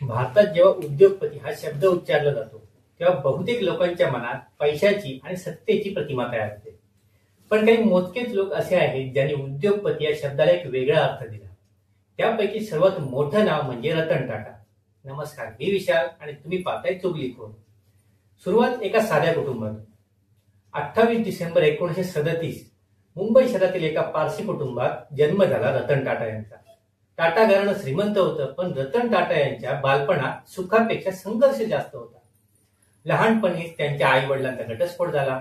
भारतात जेव्हा उद्योगपती हा शब्द उच्चारला जातो तेव्हा बहुतेक लोकांच्या मनात पैशाची आणि सत्तेची प्रतिमा तयार होते. पण काही मोजकेच लोक असे आहेत ज्यांनी उद्योगपती या शब्दाला एक वेगळा अर्थ दिला. त्यापैकी सर्वात मोठं नाव म्हणजे रतन टाटा. नमस्कार, मी विशाल आणि तुम्ही पाहताय चुगली खोर. सुरुवात एका साध्या कुटुंबात. 28 डिसेंबर 1937 मुंबई शहरातील एका पारसी कुटुंबात जन्म झाला रतन टाटा यांचा. टाटा घराणं श्रीमंत होतं, पण रतन टाटा यांच्या बालपणात सुखापेक्षा संघर्ष जास्त होता. लहानपणीच त्यांच्या आई वडिलांचा घटस्फोट झाला.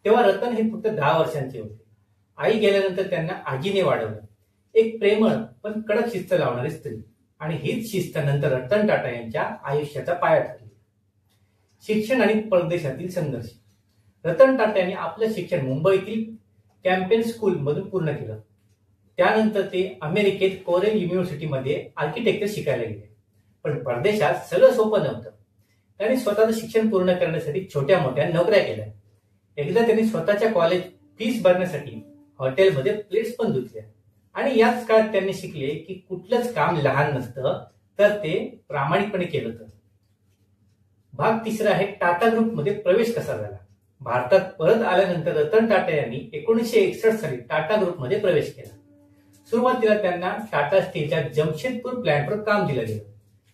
तेव्हा रतन हे फक्त 10 वर्षांचे होते. आई गेल्यानंतर त्यांना आजीने वाढवलं. एक प्रेमळ पण कडक शिस्त लावणारी स्त्री, आणि हीच शिस्त नंतर रतन टाटा यांच्या आयुष्याचा पाया ठरली. शिक्षण आणि परदेशातील संघर्ष. रतन टाटा यांनी आपलं शिक्षण मुंबईतील कॅम्पेन स्कूल मधून पूर्ण केलं. त्यानंतर ते अमेरिकेत कोरेल युनिव्हर्सिटीमध्ये आर्किटेक्चर शिकायला गेले. पण परदेशात सगळं सोपं नव्हतं. त्यांनी स्वतःचं शिक्षण पूर्ण करण्यासाठी छोट्या मोठ्या नोकऱ्या केल्या. एकदा त्यांनी स्वतःच्या कॉलेज फीस भरण्यासाठी हॉटेलमध्ये प्लेट्स पण धुतल्या. आणि याच काळात त्यांनी शिकले की कुठलंच काम लहान नसतं, तर ते प्रामाणिकपणे केलं तर. भाग तिसरा आहे टाटा ग्रुपमध्ये प्रवेश कसा झाला. भारतात परत आल्यानंतर रतन टाटा यांनी 1961 साली टाटा ग्रुपमध्ये प्रवेश केला. सुरुवातीला त्यांना टाटा स्टीलच्या जमशेदपूर प्लॅन्टवर काम दिलं गेलं.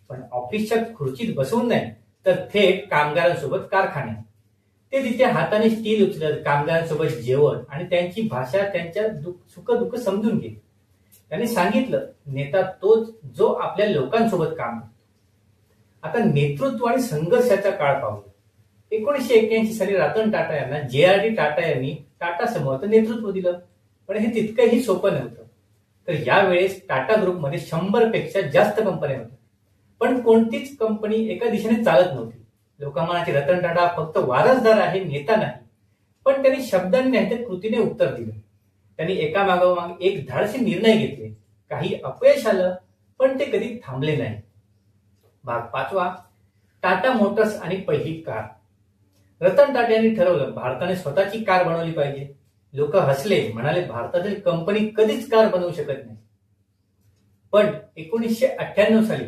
पण ऑफिसच्या खुर्चीत बसवून नाही, तर थेट कामगारांसोबत कारखान्यात. ते तिथे हाताने स्टील उचलत, कामगारांसोबत जेवण आणि त्यांची भाषा, त्यांच्या सुख-दुःख समजून घेत. त्यांनी सांगितलं, नेता तोच जो आपल्या लोकांसोबत काम करतो. आता नेतृत्व आणि संघर्षाचा काळ पाहूया. 1981 साली रतन टाटा यांना JRD टाटा यांनी टाटा समूहाचं नेतृत्व दिलं. पण हे तितकंही सोपं नव्हतं. तर यावेळेस टाटा ग्रुपमध्ये 100 पेक्षा जास्त कंपन्या होत्या. पण कोणतीच कंपनी एका दिशेने चालत नव्हती. लोकमान्य रतन टाटा फक्त वारसदार आहे, नेता नाही. पण त्यांनी शब्दांनी नाही तर कृतीने उत्तर दिलं. त्यांनी एकामागोमाग एक धाडसी निर्णय घेतले. काही अपयश आलं, पण ते कधी थांबले नाही. भाग पाचवा, टाटा मोटर्स आणि पहिली कार. रतन टाटा यांनी ठरवलं, भारताने स्वतःची कार बनवली पाहिजे. लोक हसले, म्हणाले भारतातील कंपनी कधीच कार बनवू शकत नाही. पण 1998 साली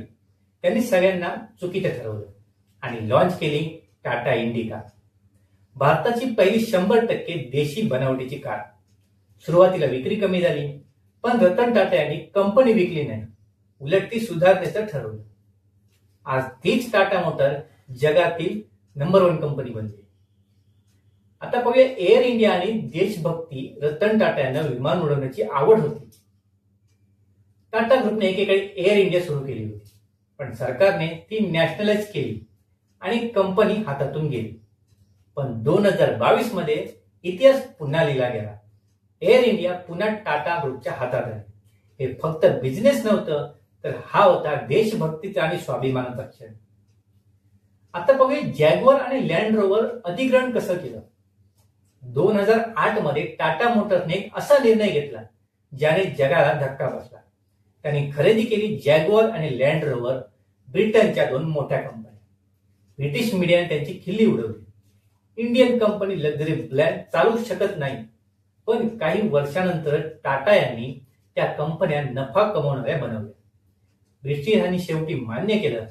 त्यांनी सगळ्यांना चुकीचं ठरवलं आणि लॉन्च केली टाटा इंडिका, भारताची पहिली 100% देशी बनावटीची कार. सुरुवातीला विक्री कमी झाली, पण रतन टाटा यांनी कंपनी विकली नाही, उलट ती सुधारण्याचं ठरवलं. आज तीच टाटा मोटर जगातील नंबर 1 कंपनी बनली. आता पाहूया एअर इंडिया आणि देशभक्ती. रतन टाटा यांना विमान उडवण्याची आवड होती. टाटा ग्रुपने एकेकाळी एअर इंडिया सुरू केली होती, पण सरकारने ती नॅशनलाइज केली आणि कंपनी हातातून गेली. पण 2022 मध्ये इतिहास पुन्हा लिहिला गेला. एअर इंडिया पुन्हा टाटा ग्रुपच्या हातात आहे. हे फक्त बिझनेस नव्हतं, तर हा होता देशभक्तीचा आणि स्वाभिमानाचा क्षण. आता पाहूया जॅग्वार आणि लँड रोवर अधिग्रहण कसं केलं. 2008 मध्ये टाटा मोटर्सने एक असा निर्णय घेतला ज्याने जगाला धक्का बसला. त्यांनी खरेदी केली जॅग्वार आणि लँड रोवर, ब्रिटनच्या 2 मोठ्या कंपन्या. ब्रिटिश मीडियाने त्यांची खिल्ली उडवली. इंडियन कंपनी लक्झरी ब्रँड चालू शकत नाही. पण काही वर्षानंतर टाटा यांनी त्या कंपन्या नफा कमवणाऱ्या बनवल्या. ब्रिटिशांनी शेवटी मान्य केलं,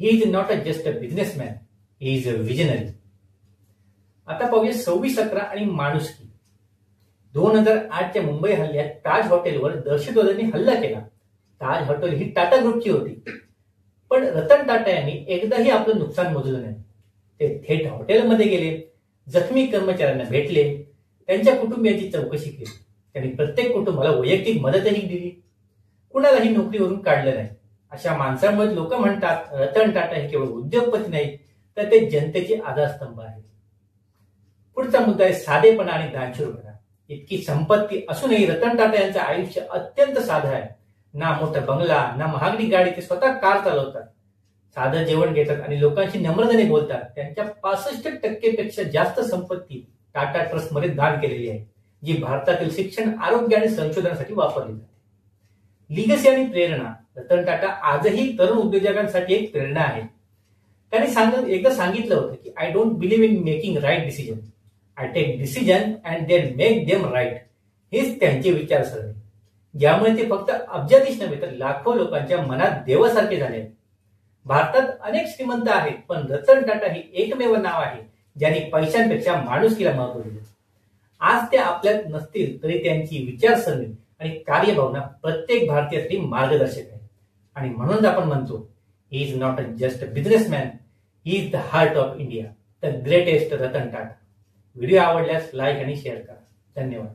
he is not a just a businessman, he is a visionary. आता पाहूया 26/11 आणि माणुसकी. 2008च्या मुंबई हल्ल्यात ताज हॉटेलवर दहशतवाद्यांनी हल्ला केला. ताज हॉटेल ही टाटा ग्रुपची होती. पण रतन टाटा यांनी एकदाही आपलं नुकसान मोजलं नाही. ते थेट हॉटेलमध्ये गेले, जखमी कर्मचाऱ्यांना भेटले, त्यांच्या कुटुंबियांची चौकशी केली. त्यांनी प्रत्येक कुटुंबाला वैयक्तिक मदतही दिली. कुणालाही नोकरीवरून काढलं नाही. अशा माणसांमुळे लोक म्हणतात रतन टाटा हे केवळ उद्योगपती नाही, तर ते जनतेचे आधारस्तंभ आहेत. पुढचा मुद्दा आहे साधेपणा आणि दानशूरपणा. इतकी संपत्ती असूनही रतन टाटा यांचं आयुष्य अत्यंत साधं आहे. ना मोठा बंगला, ना महागडी गाडी. ते स्वतः कार चालवतात, साधं जेवण घेतात आणि लोकांशी नम्रतेने बोलतात. त्यांच्या 65% पेक्षा जास्त संपत्ती टाटा ट्रस्टमध्ये दान केलेली आहे, जी भारतातील शिक्षण, आरोग्य आणि संशोधनासाठी वापरली जाते. लिगसी आणि प्रेरणा. रतन टाटा आजही तरुण उद्योजकांसाठी एक प्रेरणा आहे. त्यांनी एकदा सांगितलं होतं की I don't believe in making right decision, I take decision and then make them right. हेच त्यांचे विचारसरणी, ज्यामुळे ते फक्त अब्जाधीश नव्हे तर लाखो लोकांच्या मनात देवासारखे झाले. भारतात अनेक श्रीमंत आहेत, पण रतन टाटा हे एकमेव नाव आहे ज्यांनी पैशांपेक्षा माणुसकीला महत्व दिले. आज ते आपल्यात नसतील तरी त्यांची विचारसरणी आणि कार्यभावना प्रत्येक भारतीयासाठी मार्गदर्शक आहे. आणि म्हणून आपण म्हणतो, he is not just a businessman, he is the heart of India, the greatest Ratan Tata. Video आवडल्यास लाईक आणि शेअर करा. धन्यवाद.